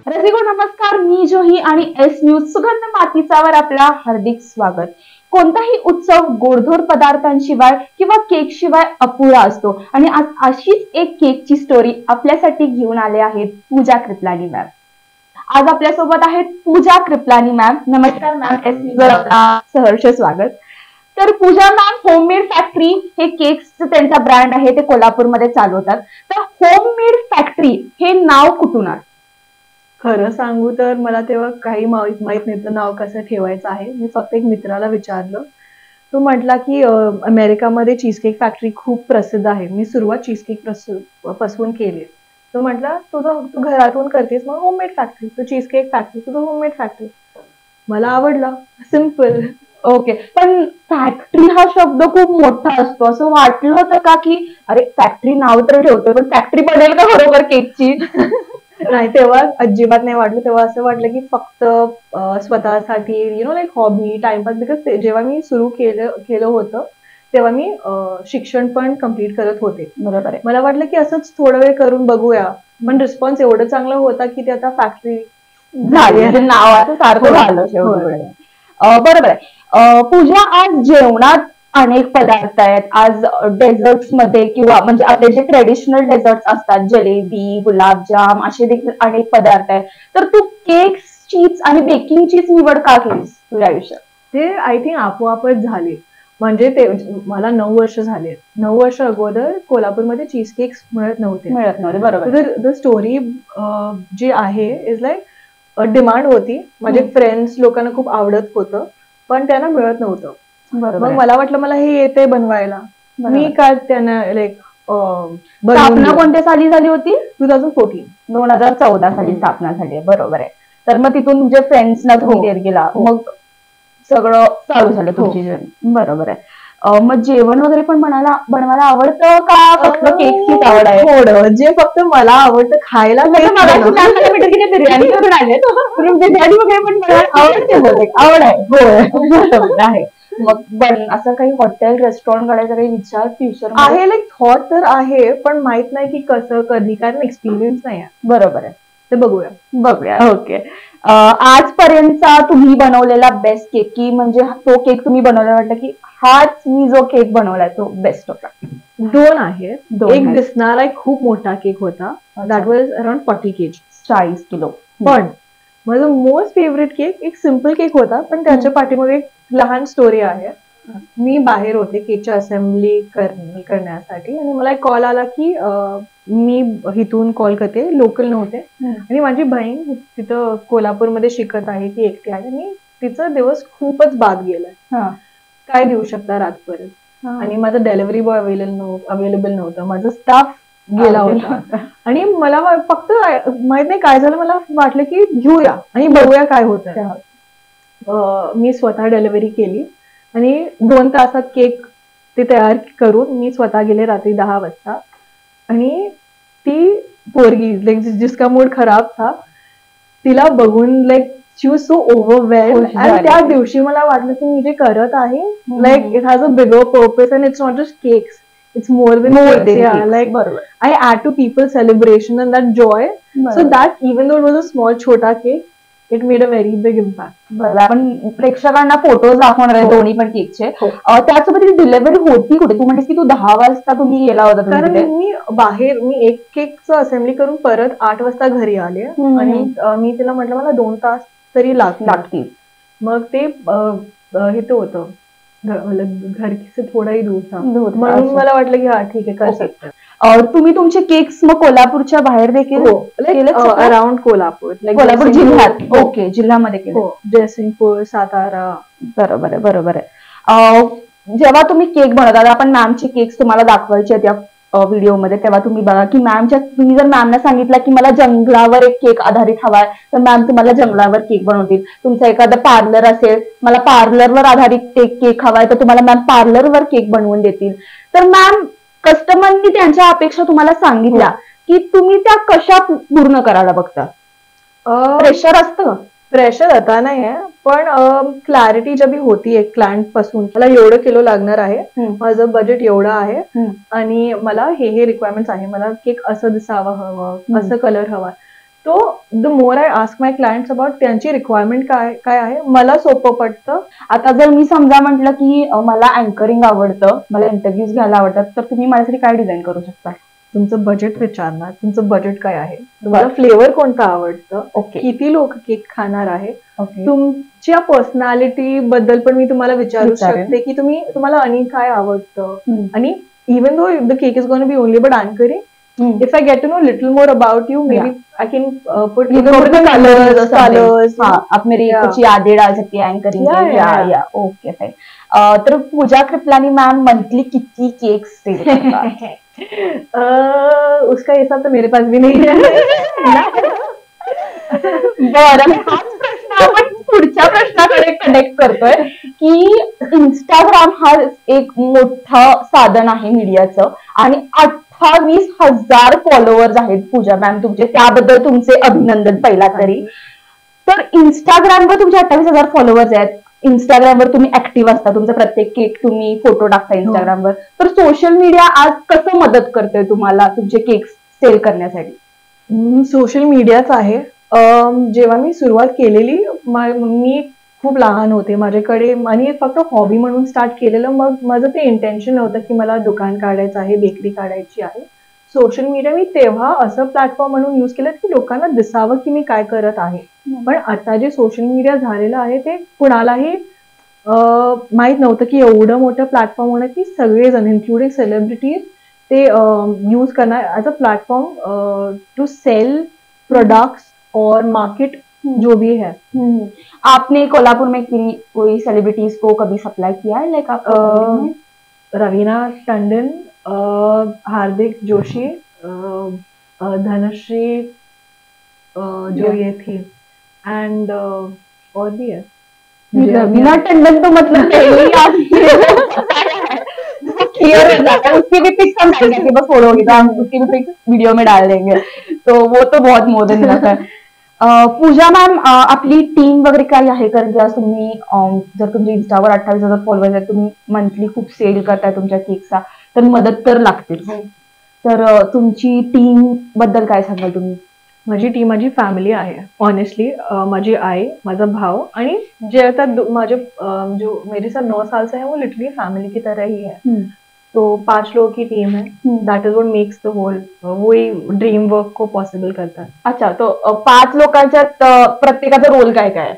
रसिको नमस्कार, मी जोही आणि एस न्यूज सुगंध मातीचावर आपला हार्दिक स्वागत. कोणताही उत्सव गोडधोड पदार्थांशिवाय किंवा केक शिवाय अपुरा असतो आणि आज अशीच एक केकची स्टोरी आपल्यासाठी घेऊन आले आहेत पूजा कृपलानी मॅम. आज आपल्या सोबत आहेत पूजा कृपलानी मॅम. नमस्कार मॅम, एस न्यूज वर आपला सहर्ष स्वागत. तर पूजा मॅम होममेड फॅक्टरी हे केक्सचं त्यांचा ब्रँड आहे, ते कोल्हापूरमध्ये चालवतात. तर होममेड फॅक्टरी हे नाव कुठून आलं? खरं सांगू तर मला तेव्हा काही माहित नव्हतं नाव कसं ठेवायचं आहे. मी फक्त एक मित्राला विचारलं. तो म्हटला की अमेरिकामध्ये चीजकेक फॅक्टरी खूप प्रसिद्ध आहे. मी सुरुवात चीजकेक पासून केली. तो म्हटला तू घरातून करतेस मग होममेड फॅक्टरी, तू चीजकेक फॅक्टरी, तुझं होममेड फॅक्टरी. मला आवडला, सिम्पल. ओके, पण फॅक्टरी हा शब्द खूप मोठा असतो. असं वाटलं होतं का की अरे फॅक्टरी नाव तर ठेवतोय पण फॅक्टरी बनेल का बरोबर केकची? नाही, तेव्हा अजिबात नाही वाटलं. तेव्हा असं वाटलं की फक्त स्वतःसाठी लाईक हॉबी, टाइमपास. बिकॉज जेव्हा मी सुरू केलं होतं तेव्हा मी शिक्षण पण कम्प्लीट करत होते. बरोबर आहे. मला वाटलं की असंच थोडा वेळ करून बघूया, पण रिस्पॉन्स एवढं चांगला होता की ते आता फॅक्टरी झाली, म्हणजे नावाचं सारखं झालं शेवटी. बरोबर आहे. पूजा, आज जेवणात अनेक पदार्थ आहेत. आज डेझर्ट्स मध्ये किंवा म्हणजे आपले जे ट्रेडिशनल डेझर्ट्स असतात, जलेबी, गुलाबजाम असे देखील अनेक पदार्थ आहेत. तर तू केक्सचीच आणि बेकिंगचीच निवड का केलीस तुझ्या आयुष्यात? ते आय थिंक आपोआपच झाले. म्हणजे ते मला 9 वर्ष झाले. 9 वर्ष अगोदर कोल्हापूरमध्ये चीज केक्स मिळत नव्हते. बरोबर. द स्टोरी जी आहे इज लाईक डिमांड होती. माझे फ्रेंड्स लोकांना खूप आवडत होतं पण त्यांना मिळत नव्हतं. मग मला वाटलं मला हे येते बनवायला. मी काय त्यांना लाईक स्थापना कोणत्या साली झाली होती? 2014. 2014 साली स्थापना झाली. बरोबर आहे. तर मग तिथून तुमच्या फ्रेंड्सना तुम्ही देर गेला, मग सगळं चालू झालं तुमची जर्नी. बरोबर आहे. मग जेवण वगैरे पण बनवायला आवडतं का फक्त केकचीच आवड आहे? थोडं, जे फक्त मला आवडतं खायला. बिर्याणी करून आले, बिर्याणी वगैरे पण आवड आहे. बरोबर आहे. मग असं काही हॉटेल रेस्टॉरंट काढायचा काही विचार फ्युचर आहे? लाईक थॉट तर आहे पण माहित नाही की कसं कधी, कारण एक्सपिरियन्स नाही आहे. बरोबर आहे. ते बघूया. ओके. आजपर्यंतचा तुम्ही बनवलेला बेस्ट केक, की म्हणजे तो केक तुम्ही बनवला वाटलं की हाच मी जो केक बनवलाय तो बेस्ट होता? 2 आहेत. एक दिसणारा एक खूप मोठा केक होता. That was around 40 kg, 40 kilo. पण माझं मोस्ट फेवरेट केक एक सिम्पल केक होता, पण त्याच्या पाठीमागे एक लहान स्टोरी आहे. मी बाहेर होते केकची असेंब्ली करण्यासाठी आणि मला एक कॉल आला की मी इथून कॉल करते, लोकल नव्हते, आणि माझी बहीण तिथं कोल्हापूरमध्ये शिकत आहे, ती एकटी आहे आणि तिचा दिवस खूपच बाद गेलाय. काय देऊ शकता रातपर्यंत? आणि माझं डिलिव्हरी बॉय अवेलेबल नव्हतं, माझं स्टाफ गेला होता आणि मला फक्त माहित नाही काय झालं. मला वाटलं की घेऊया आणि बघूया काय होतं. मी स्वतः डिलिव्हरी केली आणि 2 तासात केक ते तयार करून मी स्वतः गेले रात्री 10 वाजता. आणि ती पोरगी लाईक जिसका मूड खराब था, तिला बघून लाईक शी वॉज सो ओव्हरवेल्म्ड. आणि त्या दिवशी मला वाटलं की मी जे करत आहे like it has a bigger purpose and it's not just cakes, it's more than like I add to people's celebration and that joy. So that even though it was a small chota cake, it made a very big impact. आपण प्रेक्षकांना photos दाखवणार आहे दोन्ही पण केकचे. त्यासोबत delivery होती कुठे? तू म्हणतेस की तू 10 वाजता तुम्ही गेला होता. कारण मी एक केकचं असेंब्ली करून परत 8 वाजता घरी आले आणि मी तिला म्हटलं मला 2 तास तरी लागतील. मग ते हे होतं घर से थोडा ही दूर था, म्हणून मला वाटलं की हा ठीक आहे कर सकते. तुम्ही तुमचे केक्स मग कोल्हापूरच्या बाहेर देखील अराउंड कोल्हापूर जिल्ह्यात? ओके, जिल्ह्यामध्ये केले. जयसिंगपूर, सातारा. बरोबर आहे. जेव्हा तुम्ही केक बनवतात, आपण मॅमचे केक्स तुम्हाला दाखवायचे आहेत या व्हिडिओ मध्ये, तेव्हा तुम्ही बघा की तुम्ही जर मॅमना सांगितलं की मला जंगलावर एक केक आधारित हवाय, तर मॅम तुम्हाला जंगलावर केक बनवतील. तुमचं एखादं पार्लर असेल, मला पार्लरवर आधारित केक हवाय, तर तुम्हाला मॅम पार्लरवर केक बनवून देतील. तर मॅम कस्टमरनी त्यांच्या अपेक्षा तुम्हाला सांगितल्या की तुम्ही त्या कशा पूर्ण करायला बघता? प्रेशर असतं? प्रेशर आता नाही आहे, पण क्लॅरिटी जब होती आहे क्लायंट पासून, मला एवढं किलो लागणार आहे, माझं बजेट एवढं आहे आणि मला हे रिक्वायरमेंट्स आहे, मला केक असं दिसावं हवं, असं कलर हवा. तो the more I ask my clients about त्यांची रिक्वायरमेंट काय आहे मला सोपं पडतं. आता जर मी समजा म्हटलं की मला अँकरिंग आवडतं, मला इंटरव्ह्यूज घ्यायला आवडतात, तर तुम्ही माझ्यासाठी काय डिझाईन करू शकता? तुमचं बजेट विचारणार, तुमचं बजेट काय आहे, तुम्हाला फ्लेवर कोणता आवडतं, किती लोक केक खाणार आहे, तुमच्या पर्सनॅलिटी बद्दल पण मी तुम्हाला विचारू शकते की तुम्हाला आणि काय आवडतं. आणि even though the cake is gonna be only but anchoring, if I get to know little more about you, maybe I can put the colors. आप मेरी कुछ यादें डाल सकती है एंकरिंग के. Okay fine. तर पूजा कृपलानी मैम मंथली कितनी केक्स सेल करतात? उसका हिसाब तो मेरे पास भी नहीं है. बरं, हाच प्रश्न आपण पुढच्या प्रश्नाकडे कनेक्ट करतोय की इंस्टाग्राम हा एक मोठं साधन आहे मीडियाचं आणि 28,000 फॉलोअर्स आहेत पूजा मॅम तुमचे, त्याबद्दल तुमचे अभिनंदन पहिला तरी. तर इंस्टाग्रामवर तुमचे 28,000 फॉलोअर्स आहेत, इंस्टाग्रामवर तुम्ही ऍक्टिव्ह असता, तुमचा प्रत्येक केक तुम्ही फोटो टाकता इंस्टाग्रामवर. तर सोशल मीडिया आज कसं मदत करतोय तुम्हाला तुमचे केक सेल करण्यासाठी? सोशल मीडियाच आहे. जेव्हा मी सुरुवात केलेली, मी खूप लहान होते, माझ्याकडे आणि फक्त हॉबी म्हणून स्टार्ट केलेलं. मग माझं ते इंटेन्शन नव्हतं की मला दुकान काढायचं आहे, बेकरी काढायची आहे. सोशल मीडिया मी तेव्हा असं प्लॅटफॉर्म म्हणून युज केलं की लोकांना दिसावं की मी काय करत आहे. पण आता जे सोशल मीडिया झालेलं आहे ते कुणालाही माहित नव्हतं की एवढं मोठं प्लॅटफॉर्म होणं की सगळेजण इन्क्लुडिंग सेलिब्रिटीज ते यूज करणार as a platform to sell products और मार्केट जो भी है. आपने कोल्हापुर में कोई सेलिब्रिटीज को कभी सप्लाई किया है? लाइक रवीना टंडन, हार्दिक जोशी, धनश्री जो ये थी, एंड और भी है. रवीना टंडन तो मतलब क्लियर हो जाता है, उसकी भी पिक्स हम डालेंगे, बस फोटो होगी तो हम उसकी भी पिक्स वीडियो में डाल देंगे, तो वो तो बहुत मोर देन इनफ है. पूजा मॅम, आपली टीम वगैरे काय आहे? कारण की आज तुम्ही जर तुमच्या इन्स्टावर 28,000 फॉलोअर्स आहेत, तुम्ही मंथली खूप सेल करताय तुमच्या केकचा, तर मदत तर लागतेच. तर तुमची टीम बद्दल काय सांगाल तुम्ही? माझी टीम माझी फॅमिली आहे ऑनेस्टली. माझी आई, माझा भाव आणि जे आता माझे जो मेरे साथ 9 साल से है वो लिटरली फैमिली की तरह ही है. तो 5 लोगों की टीम है. That is what makes the whole, वही ड्रीम वर्क को पॉसिबल करता है. अच्छा, तो 5 लोकांच्यात प्रत्येकाचा रोल काय काय?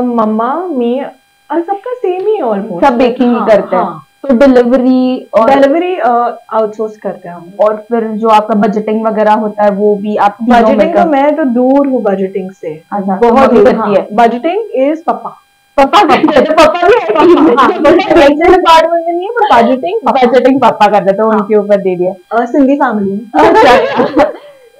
मम्मा, मी सबका सेम ही ऑलमोस्ट. सब बेकिंग ही करते हैं. तो डिलीवरी आउटसोर्स करते हैं हम. और फिर जो आपका बजटिंग वगैरह होता है वो भी आप? बजटिंग तो मैं तो दूर हूँ बजटिंग से, बहुत दूर करती है. बजटिंग इज पापा करते, तो पापा बजटिंग पापा करते, तो उनके ऊपर दे दिया. सिंधी फॅमिली.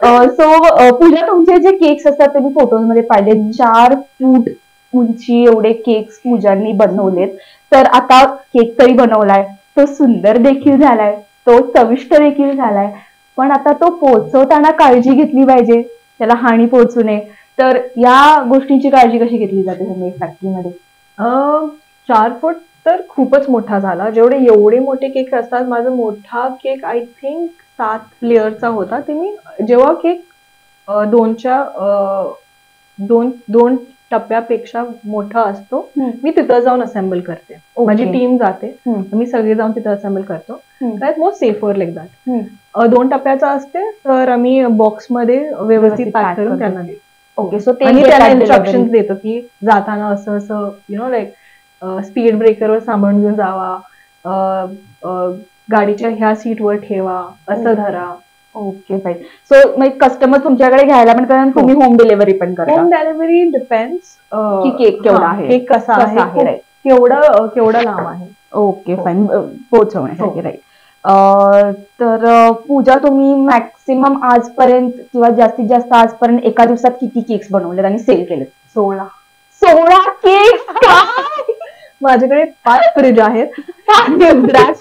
सो पूजा, तुमचे जे केक्स असतात ते मी फोटोज मध्ये पाहिले, 4 फूट उंची एवढे केक्स पूजांनी बनवलेत. तर आता केक तरी बनवलाय, तो सुंदर देखील झालाय, तो चविष्ट देखील झालाय, पण आता तो पोहोचवताना काळजी घेतली पाहिजे, त्याला हानी पोहोचू नये. तर या गोष्टींची काळजी कशी घेतली जाते तुम्ही फॅक्टरीमध्ये? 4 फूट तर खूपच मोठा झाला. एवढे मोठे केक असतात. माझा मोठा केक आय थिंक 7 लेअरचा होता. ते मी जेव्हा केक 2 टप्प्यापेक्षा मोठा असतो, मी तिथं जाऊन असेंबल करते. माझी टीम जाते, मी सगळे जाऊन तिथं असेंबल करतो. That most safer like that. 2 टप्प्याचा असते, तर आम्ही बॉक्समध्ये व्यवस्थित पॅक करून त्यांना देतो. ओके, सो आणि त्यांना इन्स्ट्रक्शन देतो की जाताना असं असं लाईक स्पीड ब्रेकरवर सांभाळून घेऊन जावा, गाडीच्या ह्या सीटवर ठेवा, असं धरा. Okay fine. सो मग कस्टमर तुमच्याकडे घ्यायला पण कारण तुम्ही होम डिलिव्हरी पण करता? होम डिलिव्हरी डिपेंड्स की केक केवढा आहे, केक कसा आहे, केवढा लांब आहे. ओके फाईन, पोहोचवण्यासाठी. राईट. तर पूजा, तुम्ही मॅक्सिमम आजपर्यंत किंवा जास्तीत जास्त आजपर्यंत एका दिवसात किती केक्स बनवलेत आणि सेल केलेत? 16 केक्स. माझ्याकडे 5 फ्रीज आहेत.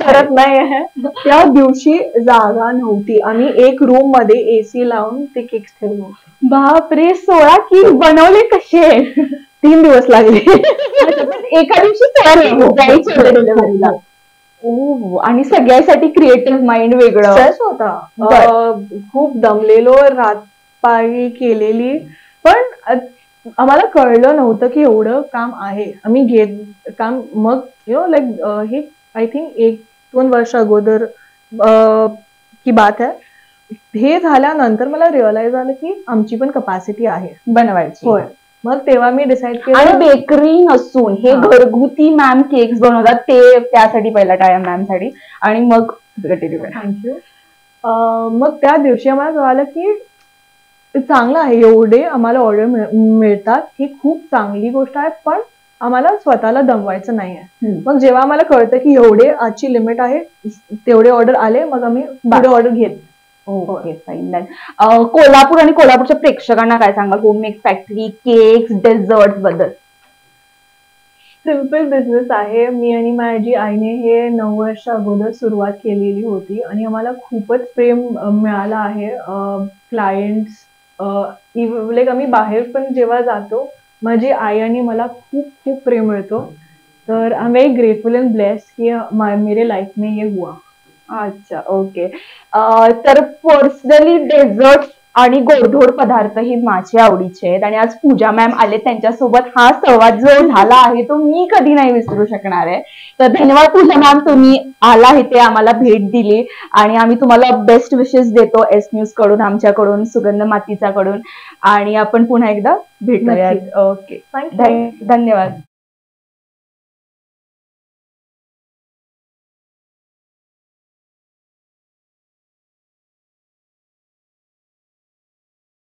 करत नाही आहे. त्या दिवशी जागा नव्हती, आम्ही एक रूम मध्ये एसी लावून ते केक्स ठेवले होते. बापरे, 16 केक बनवले कसे? 3 दिवस लागले. एका दिवशी डिलिव्हरीला. आणि सगळ्यासाठी क्रिएटिव्ह माइंड वेगळं स्ट्रेस होता. खूप दमलेलो, रातपाळी केलेली, पण आम्हाला कळलं नव्हतं की एवढं काम आहे. आम्ही घेत काम मग लाईक हे आय थिंक 1-2 वर्ष अगोदर की बात आहे. हे झाल्यानंतर मला रिअलाइज झालं की आमची पण कपॅसिटी आहे बनवायची. होय. मग तेव्हा मी डिसाईड आणि केलं. बेकरी नसून हे घरगुती मॅम केक्स बनवतात, ते त्यासाठी पहिला टाळ्या मॅम साठी, आणि मग कंटिन्यू करा. थँक्यू. मग त्या दिवशी आम्हाला कळालं की चांगलं आहे, एवढे आम्हाला ऑर्डर मिळतात, ही खूप चांगली गोष्ट आहे, पण आम्हाला स्वतःला दमवायचं नाहीये. मग जेव्हा आम्हाला कळतं की एवढे आजची लिमिट आहे, तेवढे ऑर्डर आले, मग आम्ही पुढे ऑर्डर घेत. Okay, fine. कोल्हापूर आणि कोल्हापूरच्या प्रेक्षकांना काय सांगाल होममेड फॅक्टरी केक्स डेझर्ट बद्दल? सिम्पल बिझनेस आहे. मी आणि माझी आईने हे 9 वर्ष अगोदर सुरुवात केलेली होती आणि आम्हाला खूपच प्रेम मिळालं आहे. क्लायंट्स लाईक आम्ही बाहेर पण जेव्हा जातो, माझी आई आणि मला खूप खूप प्रेम मिळतो. तर I am very grateful and blessed की मेरे लाईफ में ये हुआ. अच्छा, ओके. तर पर्सनली डेझर्ट आणि गोडधोड पदार्थ हे माझ्या आवडीचे आहेत, आणि आज पूजा मॅम आले, त्यांच्यासोबत हा संवाद जो झाला आहे तो मी कधी नाही विसरू शकणार आहे. तर धन्यवाद पूजा मॅम, तुम्ही आला इथे, आम्हाला भेट दिली, आणि आम्ही तुम्हाला बेस्ट विशेस देतो एस न्यूज कडून, आमच्याकडून, सुगंध मातीचा कडून, आणि आपण पुन्हा एकदा भेटूयात. ओके, धन्यवाद.